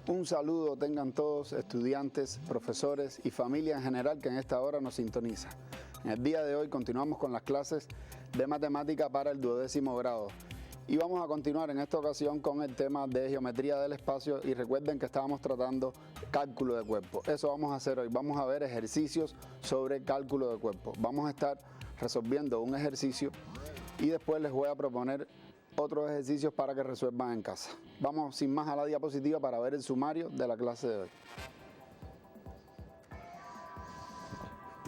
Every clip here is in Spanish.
Un saludo tengan todos, estudiantes, profesores y familia en general que en esta hora nos sintoniza. En el día de hoy continuamos con las clases de matemática para el 12º grado. Y vamos a continuar en esta ocasión con el tema de geometría del espacio y recuerden que estábamos tratando cálculo de cuerpo. Eso vamos a hacer hoy, vamos a ver ejercicios sobre cálculo de cuerpo. Vamos a estar resolviendo un ejercicio y después les voy a proponer otros ejercicios para que resuelvan en casa. Vamos sin más a la diapositiva para ver el sumario de la clase de hoy.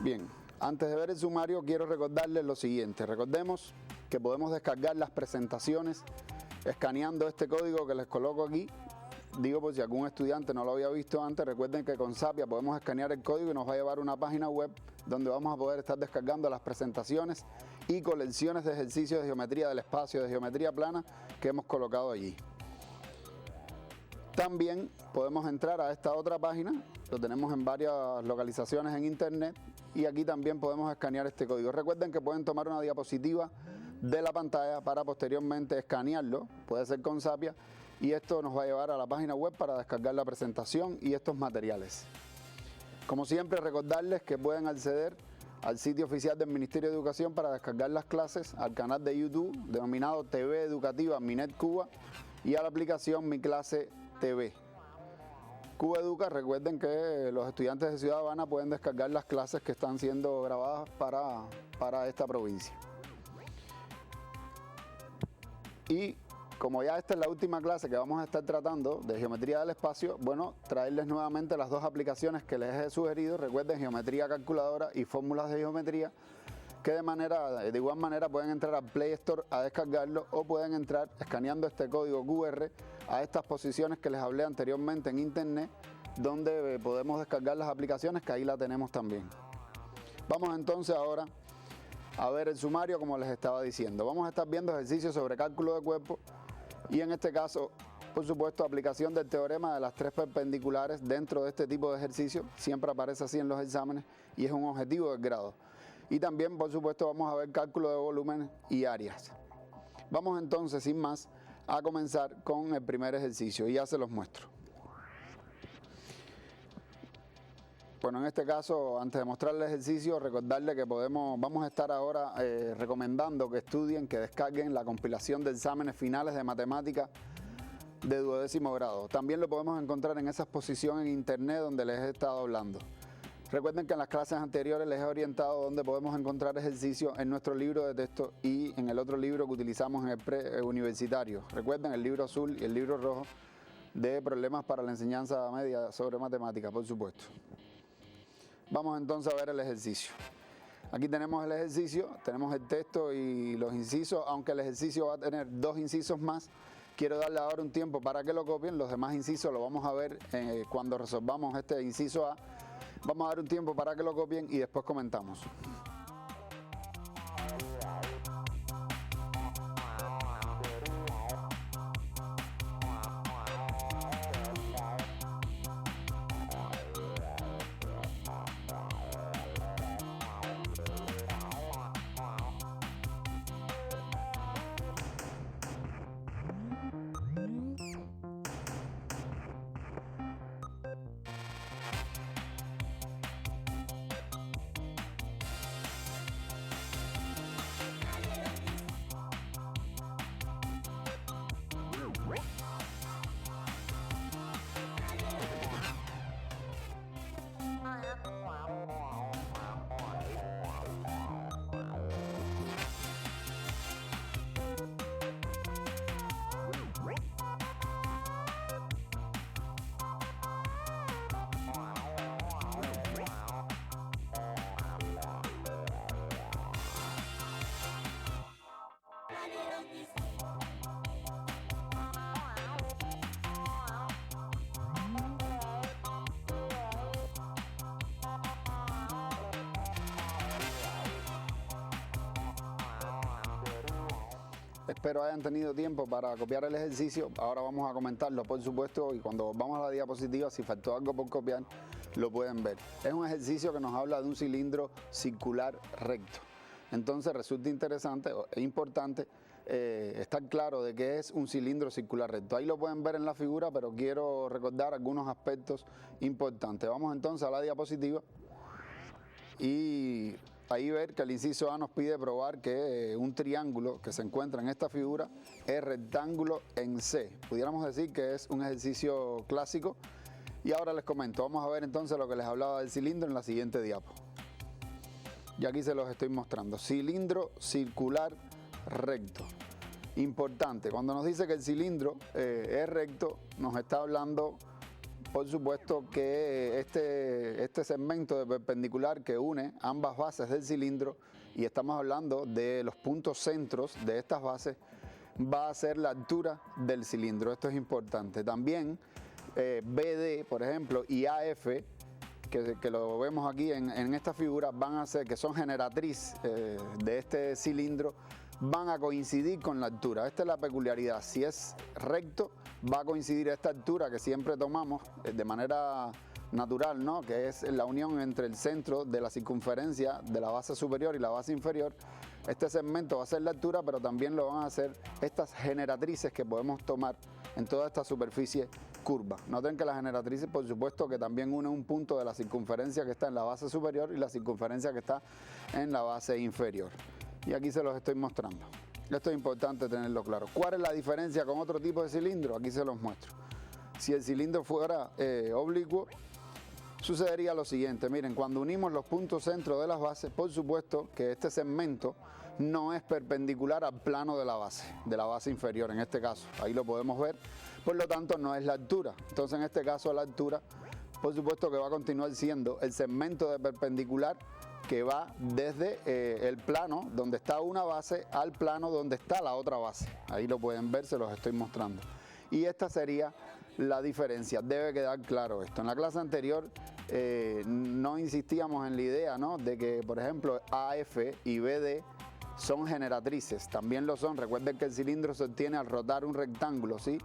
Bien, antes de ver el sumario quiero recordarles lo siguiente. Recordemos que podemos descargar las presentaciones escaneando este código que les coloco aquí. Digo por si algún estudiante no lo había visto antes, recuerden que con Sapia podemos escanear el código y nos va a llevar a una página web donde vamos a poder estar descargando las presentaciones y colecciones de ejercicios de geometría del espacio, de geometría plana que hemos colocado allí. También podemos entrar a esta otra página, lo tenemos en varias localizaciones en internet y aquí también podemos escanear este código. Recuerden que pueden tomar una diapositiva de la pantalla para posteriormente escanearlo, puede ser con Sapia, y esto nos va a llevar a la página web para descargar la presentación y estos materiales. Como siempre, recordarles que pueden acceder al sitio oficial del Ministerio de Educación para descargar las clases, al canal de YouTube denominado TV Educativa Minet Cuba y a la aplicación Mi Clase TV. Cuba Educa, recuerden que los estudiantes de Ciudad Habana pueden descargar las clases que están siendo grabadas para esta provincia. Y como ya esta es la última clase que vamos a estar tratando de geometría del espacio, bueno, traerles nuevamente las dos aplicaciones que les he sugerido. Recuerden, geometría calculadora y fórmulas de geometría, que de igual manera pueden entrar al Play Store a descargarlo o pueden entrar escaneando este código QR a estas posiciones que les hablé anteriormente en internet, donde podemos descargar las aplicaciones, que ahí la tenemos también. Vamos entonces ahora a ver el sumario, como les estaba diciendo. Vamos a estar viendo ejercicios sobre cálculo de cuerpo y en este caso, por supuesto, aplicación del teorema de las tres perpendiculares dentro de este tipo de ejercicio. Siempre aparece así en los exámenes y es un objetivo del grado. Y también, por supuesto, vamos a ver cálculo de volumen y áreas. Vamos entonces, sin más, a comenzar con el primer ejercicio y ya se los muestro. Bueno, en este caso, antes de mostrarles el ejercicio, recordarles que vamos a estar ahora recomendando que estudien, que descarguen la compilación de exámenes finales de matemática de 12º grado. También lo podemos encontrar en esa exposición en internet donde les he estado hablando. Recuerden que en las clases anteriores les he orientado donde podemos encontrar ejercicios en nuestro libro de texto y en el otro libro que utilizamos en el preuniversitario. Recuerden el libro azul y el libro rojo de problemas para la enseñanza media sobre matemáticas, por supuesto. Vamos entonces a ver el ejercicio. Aquí tenemos el ejercicio, tenemos el texto y los incisos, aunque el ejercicio va a tener dos incisos más. Quiero darle ahora un tiempo para que lo copien, los demás incisos los vamos a ver cuando resolvamos este inciso A. Vamos a dar un tiempo para que lo copien y después comentamos. Espero hayan tenido tiempo para copiar el ejercicio. Ahora vamos a comentarlo, por supuesto, y cuando vamos a la diapositiva, si faltó algo por copiar, lo pueden ver. Es un ejercicio que nos habla de un cilindro circular recto. Entonces resulta interesante e importante estar claro de que es un cilindro circular recto. Ahí lo pueden ver en la figura, pero quiero recordar algunos aspectos importantes. Vamos entonces a la diapositiva y ahí ver que el inciso A nos pide probar que un triángulo que se encuentra en esta figura es rectángulo en C. Pudiéramos decir que es un ejercicio clásico. Y ahora les comento, vamos a ver entonces lo que les hablaba del cilindro en la siguiente diapo. Y aquí se los estoy mostrando. Cilindro circular recto. Importante, cuando nos dice que el cilindro es recto, nos está hablando, por supuesto, que este segmento de perpendicular que une ambas bases del cilindro, y estamos hablando de los puntos centros de estas bases, va a ser la altura del cilindro. Esto es importante. También BD, por ejemplo, y AF, que lo vemos aquí en esta figura, van a ser, que son generatriz de este cilindro, van a coincidir con la altura. Esta es la peculiaridad. Si es recto, va a coincidir esta altura que siempre tomamos de manera natural, ¿no? Que es la unión entre el centro de la circunferencia de la base superior y la base inferior. Este segmento va a ser la altura, pero también lo van a hacer estas generatrices que podemos tomar en toda esta superficie curva. Noten que las generatrices, por supuesto, que también une un punto de la circunferencia que está en la base superior y la circunferencia que está en la base inferior. Y aquí se los estoy mostrando. Esto es importante tenerlo claro. ¿Cuál es la diferencia con otro tipo de cilindro? Aquí se los muestro. Si el cilindro fuera oblicuo, sucedería lo siguiente. Miren, cuando unimos los puntos centros de las bases, por supuesto que este segmento no es perpendicular al plano de la base inferior en este caso. Ahí lo podemos ver. Por lo tanto, no es la altura. Entonces, en este caso, la altura, por supuesto que va a continuar siendo el segmento de perpendicular que va desde el plano donde está una base al plano donde está la otra base. Ahí lo pueden ver, se los estoy mostrando. Y esta sería la diferencia. Debe quedar claro esto. En la clase anterior no insistíamos en la idea, ¿no?, de que, por ejemplo, AF y BD son generatrices. También lo son. Recuerden que el cilindro se obtiene al rotar un rectángulo, ¿sí?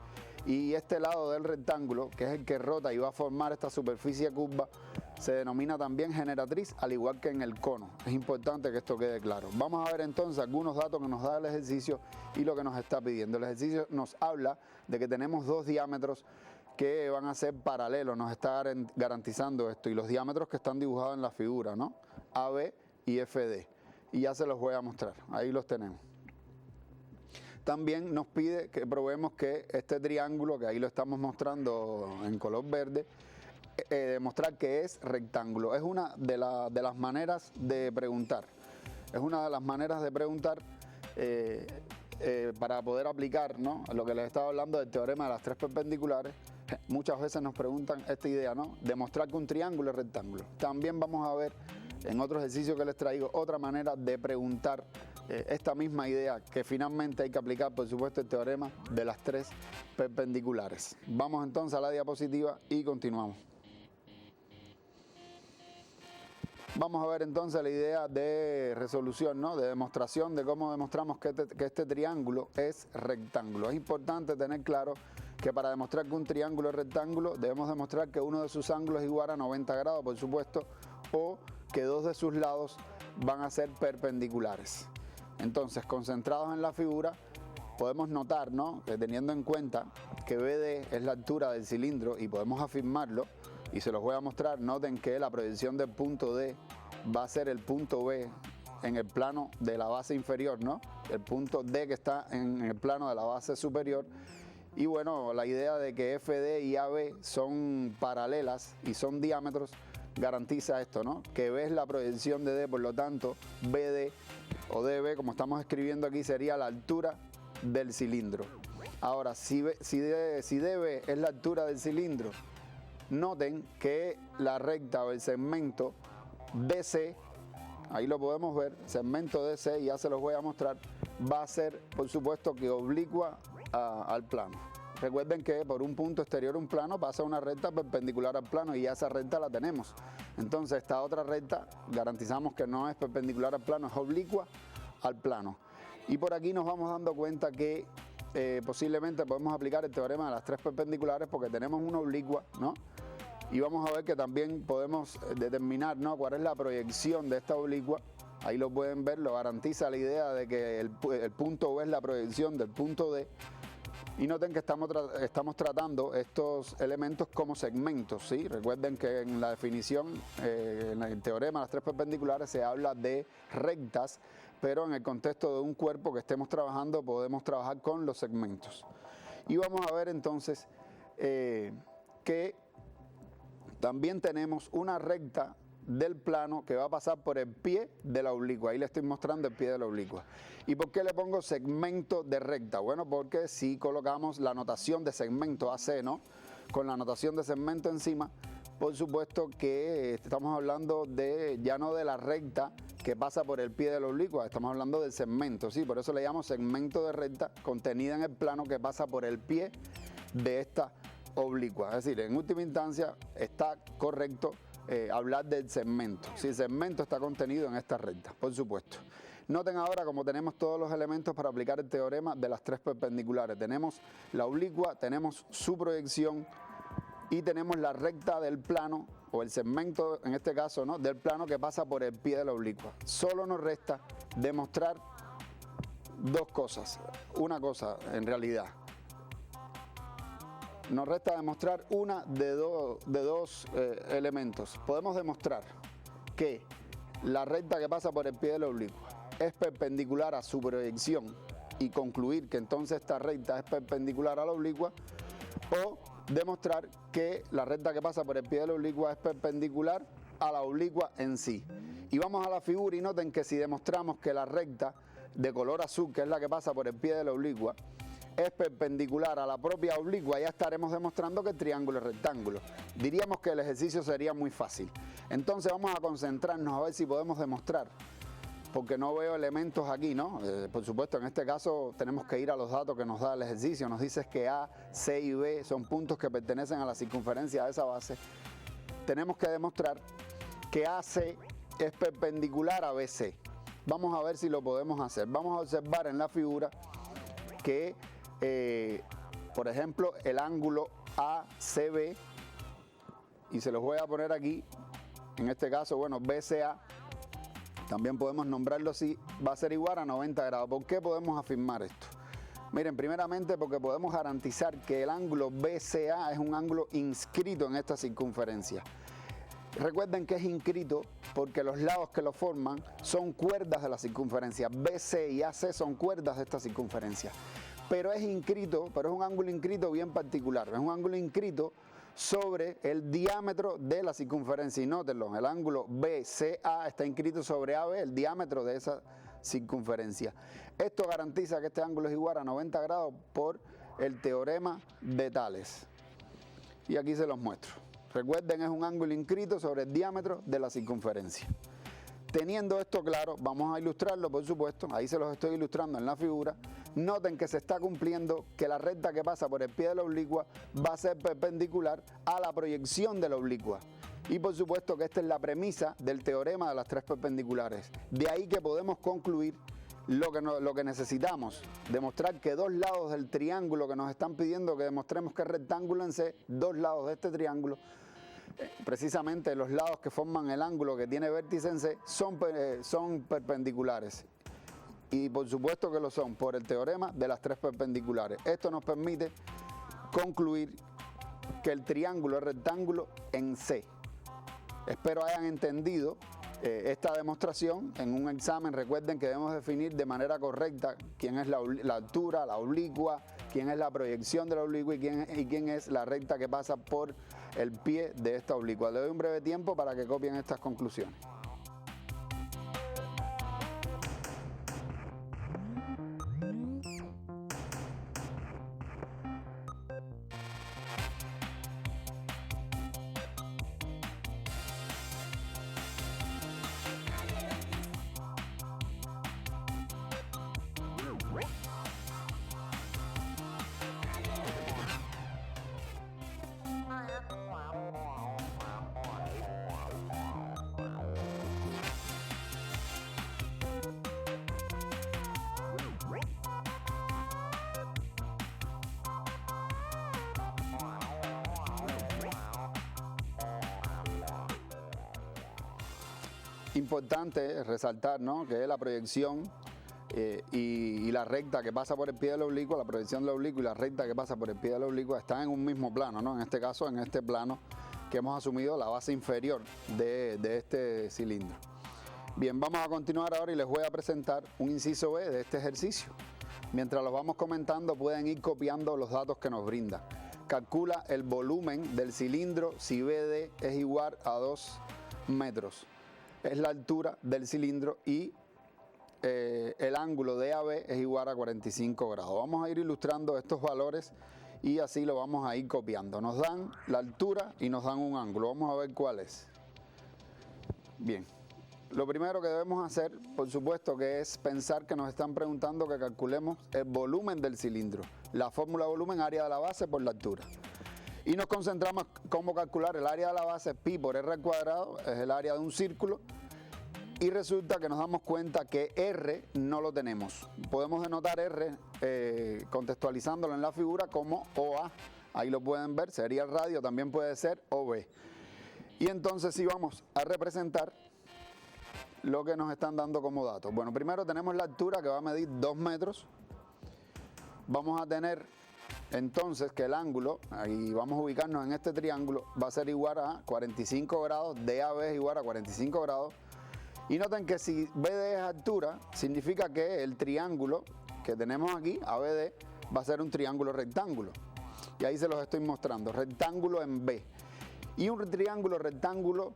Y este lado del rectángulo, que es el que rota y va a formar esta superficie curva, se denomina también generatriz, al igual que en el cono. Es importante que esto quede claro. Vamos a ver entonces algunos datos que nos da el ejercicio y lo que nos está pidiendo. El ejercicio nos habla de que tenemos dos diámetros que van a ser paralelos, nos está garantizando esto, y los diámetros que están dibujados en la figura, ¿no? AB y FD. Y ya se los voy a mostrar, ahí los tenemos. También nos pide que probemos que este triángulo, que ahí lo estamos mostrando en color verde, demostrar que es rectángulo. Es una de las maneras de preguntar. Es una de las maneras de preguntar para poder aplicar, ¿no?, lo que les estaba hablando del teorema de las tres perpendiculares. Muchas veces nos preguntan esta idea, ¿no?, demostrar que un triángulo es rectángulo. También vamos a ver en otro ejercicio que les traigo otra manera de preguntar esta misma idea, que finalmente hay que aplicar, por supuesto, el teorema de las tres perpendiculares. Vamos entonces a la diapositiva y continuamos. Vamos a ver entonces la idea de resolución, ¿no?, de demostración de cómo demostramos que este triángulo es rectángulo. Es importante tener claro que para demostrar que un triángulo es rectángulo debemos demostrar que uno de sus ángulos es igual a 90 grados, por supuesto, o que dos de sus lados van a ser perpendiculares. Entonces, concentrados en la figura, podemos notar, ¿no?, que teniendo en cuenta que BD es la altura del cilindro, y podemos afirmarlo, y se los voy a mostrar. Noten que la proyección del punto D va a ser el punto B en el plano de la base inferior, ¿no?, el punto D que está en el plano de la base superior. Y bueno, la idea de que FD y AB son paralelas y son diámetros garantiza esto, ¿no?, que B es la proyección de D, por lo tanto BD o DB, como estamos escribiendo aquí, sería la altura del cilindro. Ahora, si DB es la altura del cilindro, noten que la recta o el segmento DC, ahí lo podemos ver, segmento DC, ya se los voy a mostrar, va a ser, por supuesto, que oblicua al plano. Recuerden que por un punto exterior un plano pasa una recta perpendicular al plano, y ya esa recta la tenemos. Entonces esta otra recta garantizamos que no es perpendicular al plano, es oblicua al plano. Y por aquí nos vamos dando cuenta que posiblemente podemos aplicar el teorema de las tres perpendiculares, porque tenemos una oblicua, ¿no? Y vamos a ver que también podemos determinar, ¿no?, cuál es la proyección de esta oblicua ahí lo pueden ver, lo garantiza la idea de que el punto B es la proyección del punto D. Y noten que estamos tratando estos elementos como segmentos, ¿sí? Recuerden que en la definición, en el teorema de las tres perpendiculares se habla de rectas, pero en el contexto de un cuerpo que estemos trabajando podemos trabajar con los segmentos. Y vamos a ver entonces que también tenemos una recta del plano que va a pasar por el pie de la oblicua. Ahí le estoy mostrando el pie de la oblicua. ¿Y por qué le pongo segmento de recta? Bueno, porque si colocamos la notación de segmento AC, ¿no? Con la notación de segmento encima, por supuesto que estamos hablando de ya no de la recta que pasa por el pie de la oblicua, estamos hablando del segmento, ¿sí? Por eso le llamo segmento de recta contenida en el plano que pasa por el pie de esta oblicua. Es decir, en última instancia está correcto hablar del segmento. Si el segmento está contenido en esta recta, por supuesto. Noten ahora como tenemos todos los elementos para aplicar el teorema de las tres perpendiculares. Tenemos la oblicua, tenemos su proyección y tenemos la recta del plano, o el segmento en este caso, ¿no? Del plano que pasa por el pie de la oblicua. Solo nos resta demostrar dos cosas. Una cosa en realidad. Nos resta demostrar una de dos elementos. Podemos demostrar que la recta que pasa por el pie de la oblicua es perpendicular a su proyección y concluir que entonces esta recta es perpendicular a la oblicua, o demostrar que la recta que pasa por el pie de la oblicua es perpendicular a la oblicua en sí. Y vamos a la figura y noten que si demostramos que la recta de color azul, que es la que pasa por el pie de la oblicua, es perpendicular a la propia oblicua, ya estaremos demostrando que el triángulo es rectángulo. Diríamos que el ejercicio sería muy fácil. Entonces vamos a concentrarnos a ver si podemos demostrar, porque no veo elementos aquí, ¿no? Por supuesto, en este caso tenemos que ir a los datos que nos da el ejercicio. Nos dice que A, C y B son puntos que pertenecen a la circunferencia de esa base. Tenemos que demostrar que AC es perpendicular a BC. Vamos a ver si lo podemos hacer. Vamos a observar en la figura que, por ejemplo, el ángulo ACB, y se los voy a poner aquí, en este caso, bueno, BCA, también podemos nombrarlo así, va a ser igual a 90 grados. ¿Por qué podemos afirmar esto? Miren, primeramente porque podemos garantizar que el ángulo BCA es un ángulo inscrito en esta circunferencia. Recuerden que es inscrito porque los lados que lo forman son cuerdas de la circunferencia. BC y AC son cuerdas de esta circunferencia. Pero es inscrito, pero es un ángulo inscrito bien particular. Es un ángulo inscrito sobre el diámetro de la circunferencia. Y nótenlo, el ángulo BCA está inscrito sobre AB, el diámetro de esa circunferencia. Esto garantiza que este ángulo es igual a 90 grados por el teorema de Tales. Y aquí se los muestro. Recuerden, es un ángulo inscrito sobre el diámetro de la circunferencia. Teniendo esto claro, vamos a ilustrarlo, por supuesto. Ahí se los estoy ilustrando en la figura. Noten que se está cumpliendo que la recta que pasa por el pie de la oblicua va a ser perpendicular a la proyección de la oblicua. Y por supuesto que esta es la premisa del teorema de las tres perpendiculares. De ahí que podemos concluir lo que necesitamos, demostrar que dos lados del triángulo que nos están pidiendo que demostremos que es rectángulo en C, dos lados de este triángulo, precisamente los lados que forman el ángulo que tiene vértice en C, son perpendiculares. Y por supuesto que lo son por el teorema de las tres perpendiculares. Esto nos permite concluir que el triángulo es rectángulo en C. Espero hayan entendido esta demostración. En un examen recuerden que debemos definir de manera correcta quién es la altura, la oblicua, quién es la proyección de la oblicua y quién es la recta que pasa por el pie de esta oblicua. Le doy un breve tiempo para que copien estas conclusiones. importante resaltar, ¿no?, que la proyección y la recta que pasa por el pie del oblicuo, la proyección del oblicuo y la recta que pasa por el pie del oblicuo están en un mismo plano, ¿no? En este caso, en este plano que hemos asumido la base inferior de este cilindro. Bien, vamos a continuar ahora y les voy a presentar un inciso B de este ejercicio. Mientras los vamos comentando, pueden ir copiando los datos que nos brinda. Calcula el volumen del cilindro si BD es igual a 2 metros. Es la altura del cilindro y el ángulo de AB es igual a 45 grados. Vamos a ir ilustrando estos valores y así lo vamos a ir copiando. Nos dan la altura y nos dan un ángulo. Vamos a ver cuál es. Bien. Lo primero que debemos hacer, por supuesto, que es pensar que nos están preguntando que calculemos el volumen del cilindro. La fórmula de volumen, área de la base por la altura. Y nos concentramos cómo calcular el área de la base, pi por r al cuadrado, es el área de un círculo. Y resulta que nos damos cuenta que R no lo tenemos. Podemos denotar R contextualizándolo en la figura como OA. Ahí lo pueden ver, sería el radio, también puede ser OB. Y entonces sí vamos a representar lo que nos están dando como datos. Bueno, primero tenemos la altura que va a medir 2 metros. Vamos a tener entonces que el ángulo, ahí vamos a ubicarnos en este triángulo, va a ser igual a 45 grados, DAB es igual a 45 grados. Y noten que si BD es altura, significa que el triángulo que tenemos aquí, ABD, va a ser un triángulo rectángulo. Y ahí se los estoy mostrando, rectángulo en B. Y un triángulo rectángulo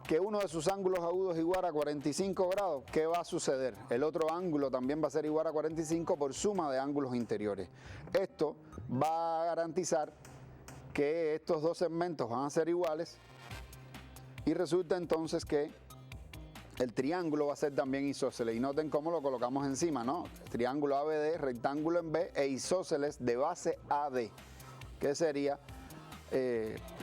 que uno de sus ángulos agudos es igual a 45 grados, ¿qué va a suceder? El otro ángulo también va a ser igual a 45 por suma de ángulos interiores. Esto va a garantizar que estos dos segmentos van a ser iguales y resulta entonces que el triángulo va a ser también isósceles. Y noten cómo lo colocamos encima, ¿no? Triángulo ABD, rectángulo en B e isósceles de base AD, que sería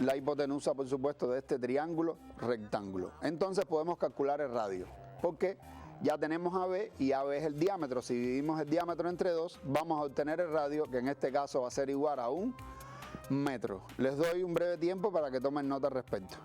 la hipotenusa, por supuesto, de este triángulo rectángulo. Entonces podemos calcular el radio, porque ya tenemos AB y AB es el diámetro. Si dividimos el diámetro entre 2, vamos a obtener el radio, que en este caso va a ser igual a 1 metro. Les doy un breve tiempo para que tomen nota al respecto.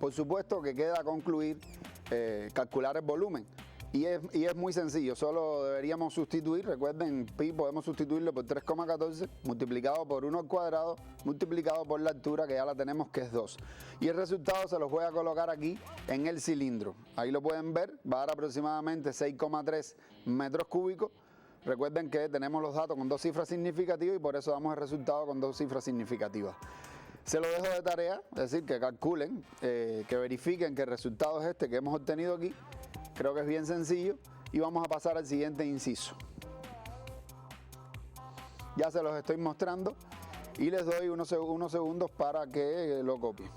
Por supuesto que queda concluir calcular el volumen y es muy sencillo, solo deberíamos sustituir, recuerden, pi podemos sustituirlo por 3,14 multiplicado por 1 al cuadrado multiplicado por la altura que ya la tenemos, que es 2. Y el resultado se los voy a colocar aquí en el cilindro, ahí lo pueden ver, va a dar aproximadamente 6,3 metros cúbicos. Recuerden que tenemos los datos con 2 cifras significativas y por eso damos el resultado con 2 cifras significativas. Se lo dejo de tarea, es decir, que calculen, que verifiquen que el resultado es este que hemos obtenido aquí. Creo que es bien sencillo y vamos a pasar al siguiente inciso. Ya se los estoy mostrando y les doy unos segundos para que lo copien.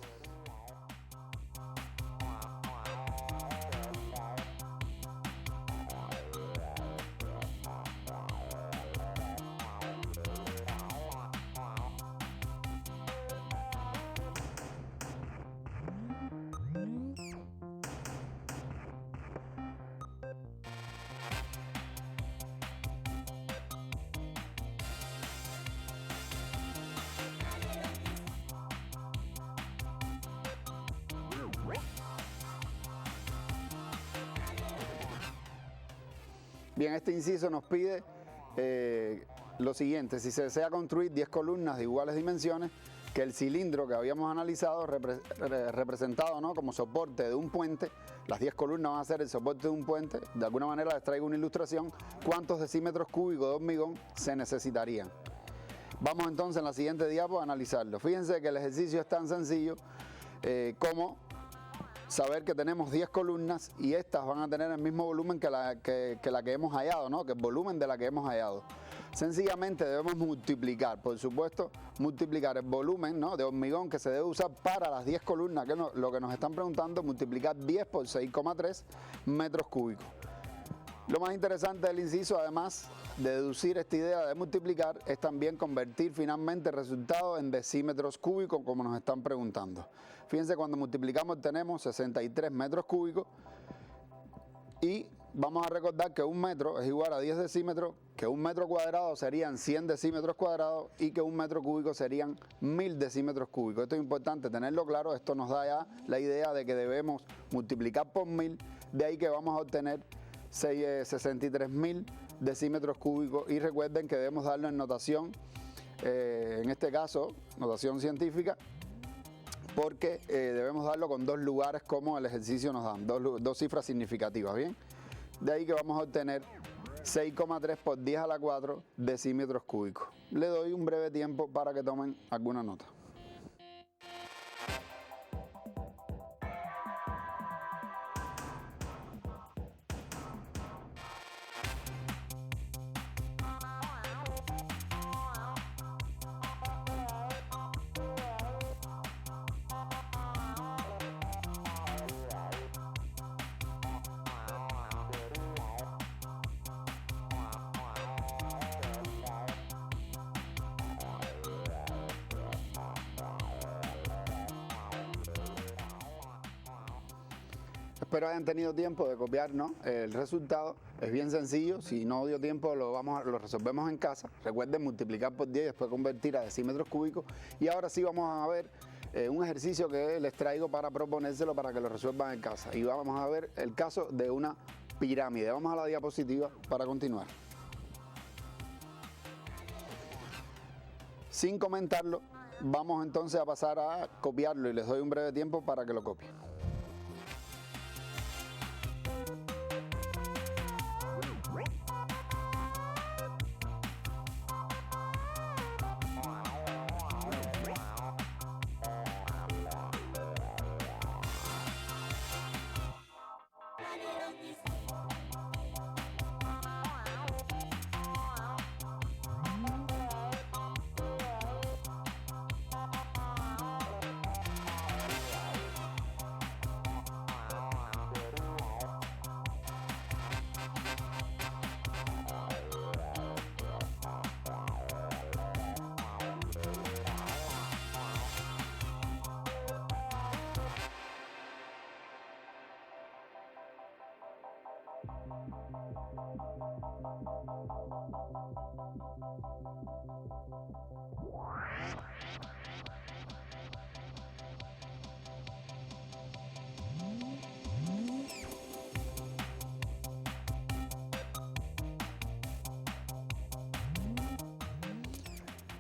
Bien, este inciso nos pide lo siguiente: si se desea construir 10 columnas de iguales dimensiones, que el cilindro que habíamos analizado representado, ¿no?, como soporte de un puente, las 10 columnas van a ser el soporte de un puente. De alguna manera les traigo una ilustración, cuántos decímetros cúbicos de hormigón se necesitarían. Vamos entonces en la siguiente diapo a analizarlo. Fíjense que el ejercicio es tan sencillo como saber que tenemos 10 columnas y estas van a tener el mismo volumen que la que hemos hallado, ¿no?, que el volumen de la que hemos hallado. Sencillamente debemos multiplicar, por supuesto, multiplicar el volumen, ¿no?, de hormigón que se debe usar para las 10 columnas, que lo que nos están preguntando, multiplicar 10 por 6,3 metros cúbicos. Lo más interesante del inciso, además de deducir esta idea de multiplicar, es también convertir finalmente el resultado en decímetros cúbicos, como nos están preguntando. Fíjense, cuando multiplicamos tenemos 63 metros cúbicos y vamos a recordar que un metro es igual a 10 decímetros, que un metro cuadrado serían 100 decímetros cuadrados y que un metro cúbico serían 1000 decímetros cúbicos. Esto es importante tenerlo claro, esto nos da ya la idea de que debemos multiplicar por 1000, de ahí que vamos a obtener 63.000 decímetros cúbicos, y recuerden que debemos darlo en notación, en este caso notación científica, porque debemos darlo con dos lugares como el ejercicio nos dan, dos cifras significativas, ¿bien? De ahí que vamos a obtener 6,3 por 10 a la 4 decímetros cúbicos. Le doy un breve tiempo para que tomen alguna nota. Espero hayan tenido tiempo de copiar, ¿no?, el resultado. Es bien sencillo, si no dio tiempo lo resolvemos en casa. Recuerden multiplicar por 10 y después convertir a decímetros cúbicos. Y ahora sí vamos a ver un ejercicio que les traigo para proponérselo para que lo resuelvan en casa. Y vamos a ver el caso de una pirámide. Vamos a la diapositiva para continuar. Sin comentarlo, vamos entonces a pasar a copiarlo y les doy un breve tiempo para que lo copien.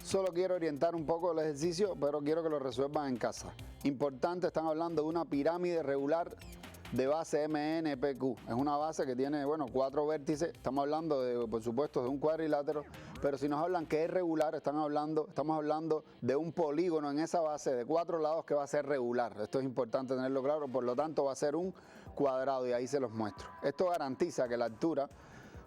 Solo quiero orientar un poco el ejercicio, pero quiero que lo resuelvan en casa. Importante, están hablando de una pirámide regular de base MNPQ. Es una base que tiene, bueno, 4 vértices. Estamos hablando, por supuesto, de un cuadrilátero, pero si nos hablan que es regular, estamos hablando de un polígono en esa base de 4 lados que va a ser regular. Esto es importante tenerlo claro, por lo tanto va a ser un cuadrado y ahí se los muestro. Esto garantiza que la altura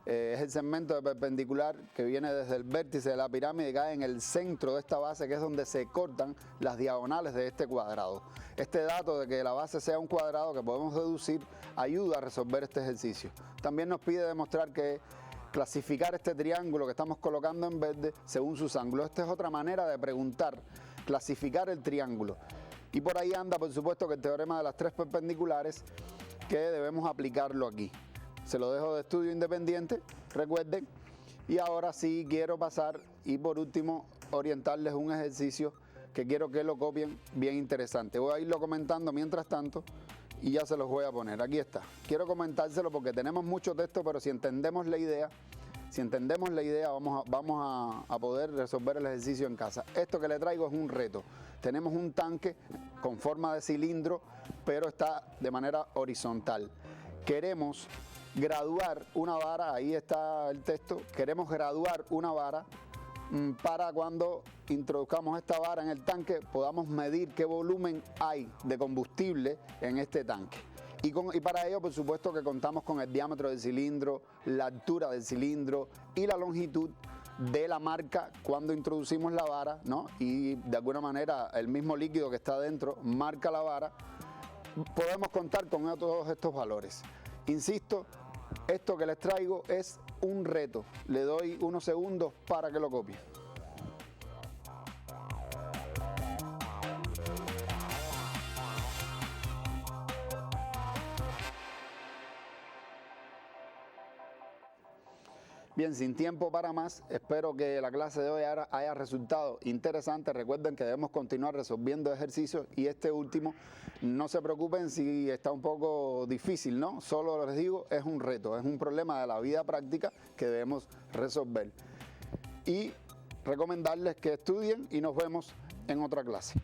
es el segmento de perpendicular que viene desde el vértice de la pirámide y cae en el centro de esta base, que es donde se cortan las diagonales de este cuadrado. Este dato de que la base sea un cuadrado que podemos deducir ayuda a resolver este ejercicio. También nos pide demostrar que clasificar este triángulo que estamos colocando en verde según sus ángulos. Esta es otra manera de preguntar, clasificar el triángulo. Y por ahí anda, por supuesto, que el teorema de las 3 perpendiculares, que debemos aplicarlo aquí. Se lo dejo de estudio independiente, recuerden. Y ahora sí quiero pasar y por último orientarles un ejercicio que quiero que lo copien, bien interesante. Voy a irlo comentando mientras tanto y ya se los voy a poner. Aquí está. Quiero comentárselo porque tenemos mucho texto, pero si entendemos la idea, Si entendemos la idea, vamos a poder resolver el ejercicio en casa. Esto que le traigo es un reto. Tenemos un tanque con forma de cilindro, pero está de manera horizontal. Queremos graduar una vara, ahí está el texto, queremos graduar una vara para cuando introduzcamos esta vara en el tanque podamos medir qué volumen hay de combustible en este tanque. Y para ello, por supuesto, que contamos con el diámetro del cilindro, la altura del cilindro y la longitud de la marca cuando introducimos la vara, ¿no? Y de alguna manera el mismo líquido que está dentro marca la vara. Podemos contar con todos estos valores. Insisto, esto que les traigo es un reto. Le doy unos segundos para que lo copie. Bien, sin tiempo para más, espero que la clase de hoy haya resultado interesante. Recuerden que debemos continuar resolviendo ejercicios y este último, no se preocupen si está un poco difícil, ¿no? Solo les digo, es un reto, es un problema de la vida práctica que debemos resolver. Y recomendarles que estudien y nos vemos en otra clase.